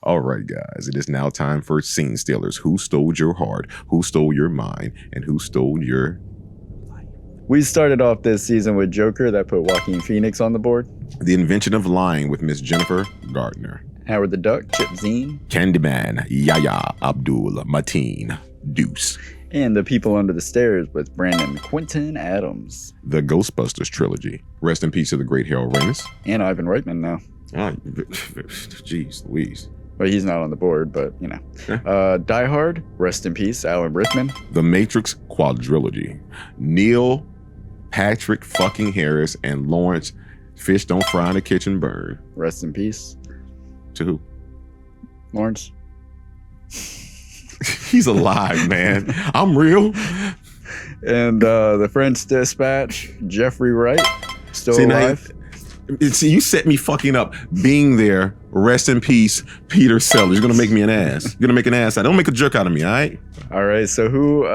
All right, guys, it is now time for Scene Stealers. Who stole your heart? Who stole your mind? And who stole your life? We started off this season with Joker that put Joaquin Phoenix on the board. The Invention of Lying with Miss Jennifer Gardner. Howard the Duck, Chip Zine. Candyman, Yahya Abdul Mateen Deuce. And The People Under the Stairs with Brandon Quinton Adams. The Ghostbusters trilogy. Rest in peace to the great Harold Ramis. And Ivan Reitman now. Jeez Louise. Well, he's not on the board, but, you know. Die Hard, rest in peace, Alan Rickman. The Matrix quadrilogy. Neil Patrick fucking Harris and Lawrence Fish Don't Fry in the Kitchen Burn. Rest in peace. To who? Lawrence. He's alive, man. I'm real. And The French Dispatch, Jeffrey Wright, still alive. See, you set me fucking up. Being there, rest in peace, Peter Sellers. You're gonna make me an ass. You're gonna make an ass. Don't make a jerk out of me, all right? All right. So who?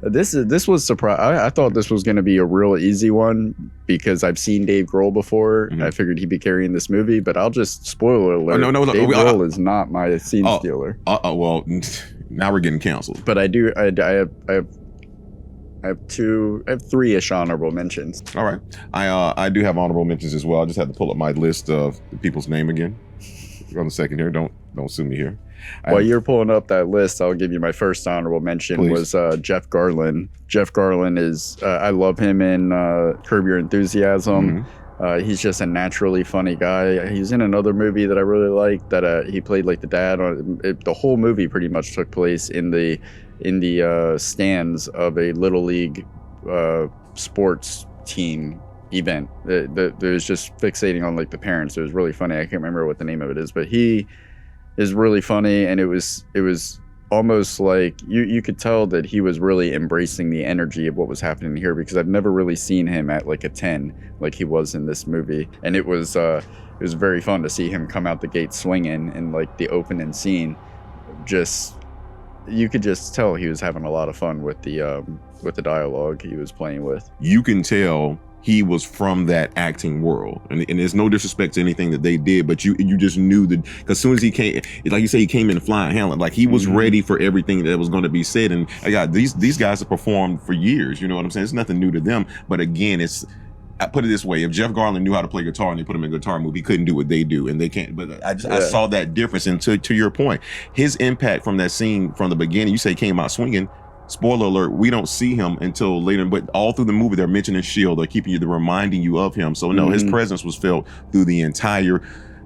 This was surprise. I thought this was gonna be a real easy one because I've seen Dave Grohl before. Mm-hmm. I figured he'd be carrying this movie, but I'll just spoiler alert. No. Dave Grohl is not my scene stealer. Well, now we're getting canceled. But I have three-ish honorable mentions. All right. I do have honorable mentions as well. I just had to pull up my list of the people's name again. Hold a second here. Don't sue me here. While you're pulling up that list, I'll give you my first honorable mention. Please. Was Jeff Garlin. Jeff Garlin is, I love him in Curb Your Enthusiasm. Mm-hmm. He's just a naturally funny guy. He's in another movie that I really like that he played like the dad on. The whole movie pretty much took place in the stands of a little league sports team event. There's just fixating on like the parents. It was really funny. I can't remember what the name of it is, but he is really funny, and it was almost like you could tell that he was really embracing the energy of what was happening here, because I've never really seen him at like a 10 like he was in this movie. And it was very fun to see him come out the gate swinging in like the opening scene. You could just tell he was having a lot of fun with the dialogue he was playing with. You can tell he was from that acting world, and there's no disrespect to anything that they did, but you just knew that, because as soon as he came, like you say, he came in flying Hamlet, like he was ready for everything that was going to be said. And I got these guys have performed for years, you know what I'm saying? It's nothing new to them, but again, I put it this way: if Jeff Garlin knew how to play guitar and they put him in a guitar movie, he couldn't do what they do, and they can't. But I saw that difference. And to your point, his impact from that scene from the beginning, you say came out swinging. Spoiler alert, we don't see him until later, but all through the movie, they're mentioning S.H.I.E.L.D. They're keeping you, they're reminding you of him. So no, his presence was felt through the entire,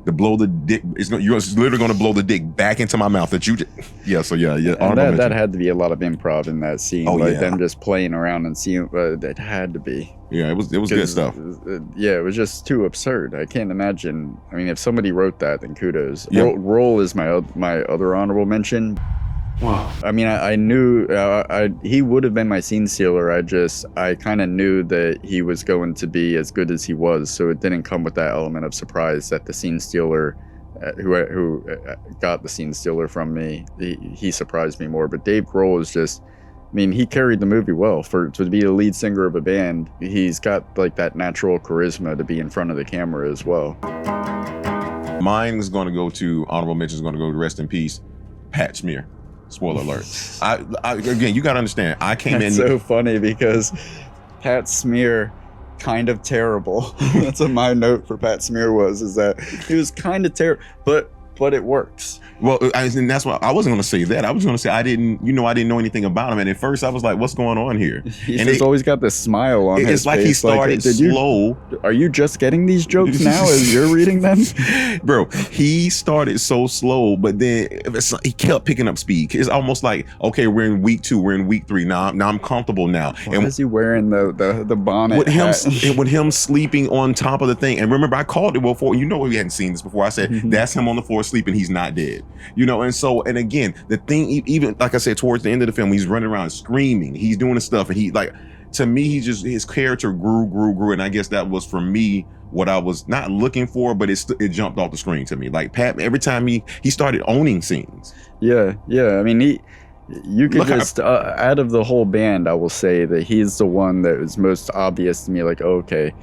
the blow the dick, you're literally going to blow the dick back into my mouth that you just, yeah. And that had to be a lot of improv in that scene. Them just playing around and seeing, that had to be. Yeah, it was good stuff. It was just too absurd. I can't imagine. I mean, if somebody wrote that, then kudos. Yep. Roll is my other honorable mention. Wow. I mean, I knew he would have been my scene stealer. I kind of knew that he was going to be as good as he was, so it didn't come with that element of surprise that the scene stealer, who got the scene stealer from me, he surprised me more. But Dave Grohl is just, I mean, he carried the movie well. To be the lead singer of a band, he's got like that natural charisma to be in front of the camera as well. Mine is going to go to, honorable mention is going to go to rest in peace, Pat Smear. Spoiler alert. Again, you got to understand, I came in. That's so funny because Pat Smear, kind of terrible. That's what my note for Pat Smear is that he was kind of terrible, but it works. Well, and that's why I wasn't going to say that. I was going to say I didn't know anything about him. And at first I was like, what's going on here? He's always got this smile on his face. It's like he started slow. Are you just getting these jokes now as you're reading them? Bro, he started so slow, but then he kept picking up speed. It's almost like, okay, we're in week 2, we're in week 3. Now I'm comfortable now. Why is he wearing the bonnet with him sleeping on top of the thing? And remember, I called it before. You know, we hadn't seen this before. I said, that's him on the floor sleeping. He's not dead. You know, and again, the thing, even like I said, towards the end of the film, he's running around screaming, he's doing the stuff, and he, like, to me, his character grew, and I guess that was, for me, what I was not looking for, but it jumped off the screen to me. Like Pat, every time he started owning scenes. Yeah. I mean, you could out of the whole band, I will say that he's the one that was most obvious to me. Like, okay,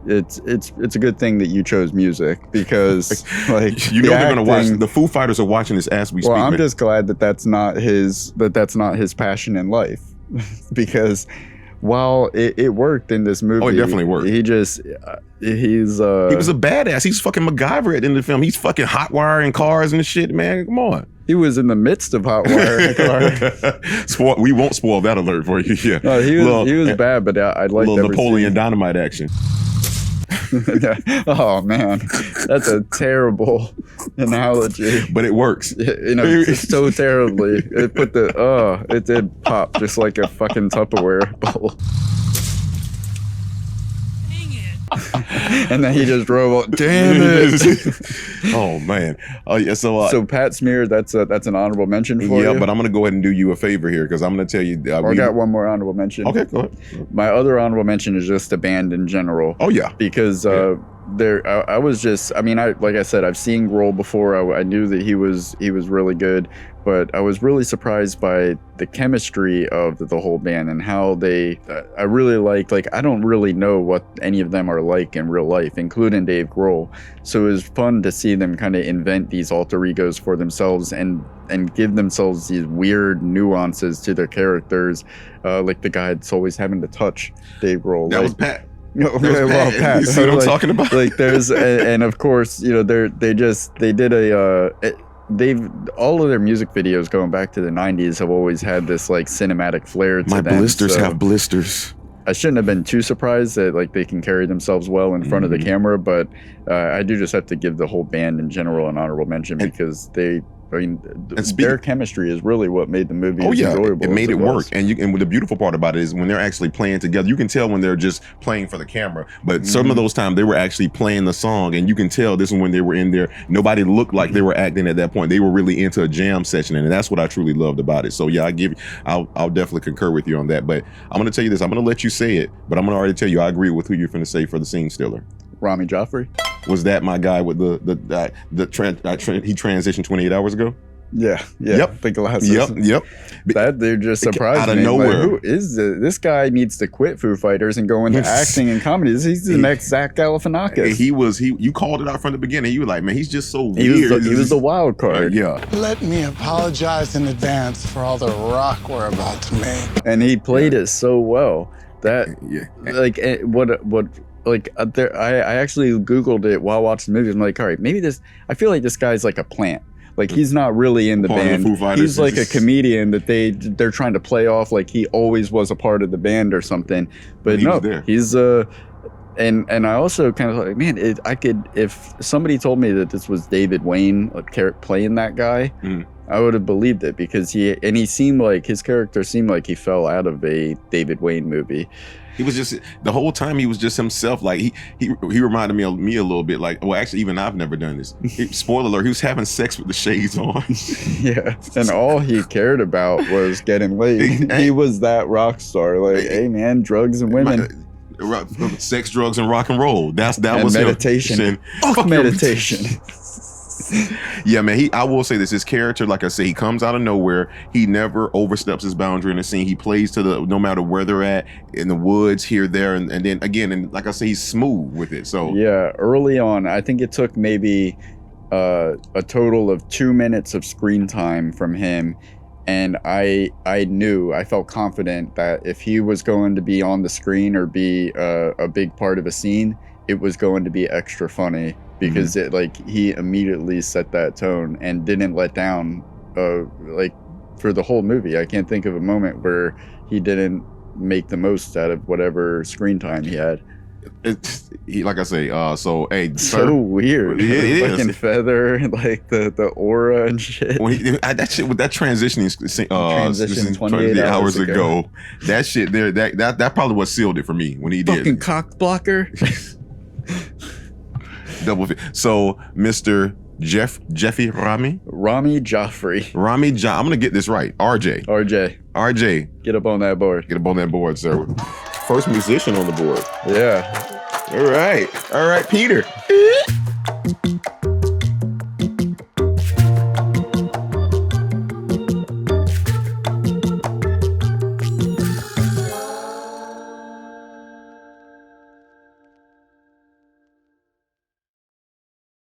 it's a good thing that you chose music, because like you know they're gonna watch. The Foo Fighters are watching this as we speak. Well, I'm just glad that that's not his passion in life, because while it worked in this movie, it definitely worked. He was a badass. He's fucking MacGyver at the end of the film. He's fucking hot wiring cars and shit, man. Come on. He was in the midst of hot wiring cars. We won't spoil that alert for you. Yeah. No, he was bad, but I liked little Napoleon Dynamite action. Oh man, that's a terrible analogy, but it works. So terribly. It did pop just like a fucking Tupperware bowl. And then he just drove up. Damn it! Oh man. Oh yeah. So Pat Smear, that's an honorable mention for you. Yeah, but I'm gonna go ahead and do you a favor here, because I'm gonna tell you. I got one more honorable mention. Okay, go ahead. My other honorable mention is just the band in general. Oh yeah. Because I was just. I mean, like I said, I've seen Grohl before. I knew that he was really good, but I was really surprised by the chemistry of the whole band and how they. I really liked. Like, I don't really know what any of them are like in real life, including Dave Grohl. So it was fun to see them kind of invent these alter egos for themselves and give themselves these weird nuances to their characters. Like the guy that's always having to touch Dave Grohl. That was Pat. Pat. You see what I'm talking about? Like there's and of course, all of their music videos going back to the 90s have always had this like cinematic flair to them. My blisters have blisters. I shouldn't have been too surprised that like they can carry themselves well in front of the camera, but I do just have to give the whole band in general an honorable mention, because their chemistry is really what made the movie enjoyable. It made it work. And the beautiful part about it is when they're actually playing together, you can tell when they're just playing for the camera. But some of those times they were actually playing the song, and you can tell this is when they were in there. Nobody looked like they were acting at that point. They were really into a jam session, and that's what I truly loved about it. So yeah, I'll definitely concur with you on that. But I'm gonna tell you this. I'm gonna let you say it, but I'm gonna already tell you I agree with who you're finna say for the scene stealer. Rami Jaffrey. Was that my guy with he transitioned 28 hours ago? Yeah. Yep. The glasses. Yep. That dude just surprised out of me. nowhere. Like, who is this guy? Needs to quit Foo Fighters and go into acting and comedy. He's the next Zach Galifianakis. You called it out from the beginning. You were like, man, he's just so weird. He was the wild card. Yeah. Let me apologize in advance for all the rock we're about to make. And he played it so well that I actually Googled it while watching the movie. I'm like, all right, maybe I feel like this guy's like a plant. Like, he's not really in the band. He's like a comedian that they're trying to play off like he always was a part of the band or something. But no, he's and I also kind of like, man, if somebody told me that this was David Wayne playing that guy, I would have believed it, because his character seemed like he fell out of a David Wayne movie. He was just, the whole time he was just himself. Like he reminded me of me a little bit. Like, well, actually, even I've never done this. Spoiler alert: he was having sex with the shades on. Yeah, and all he cared about was getting laid. He was that rock star. Like, hey man, drugs and women. Sex, drugs, and rock and roll. That was meditation. Fuck meditation. Yeah, man. I will say this: his character, like I say, he comes out of nowhere. He never oversteps his boundary in the scene. He plays to no matter where they're at, in the woods, here, there, and then again, and like I say, he's smooth with it. So yeah, early on, I think it took maybe a total of 2 minutes of screen time from him. And I felt confident that if he was going to be on the screen or be a big part of a scene, it was going to be extra funny, because he immediately set that tone and didn't let down for the whole movie. I can't think of a moment where he didn't make the most out of whatever screen time he had. Like I say, so hey, so weird. It is. Fucking feather, like the aura and shit. That shit with that transition 28 hours ago. That shit there, that probably what sealed it for me when he did. Fucking cock blocker. Double. So, Mr. Rami Jaffrey. I'm gonna get this right. RJ. Get up on that board. Get up on that board, sir. First musician on the board. Yeah. All right, Peter.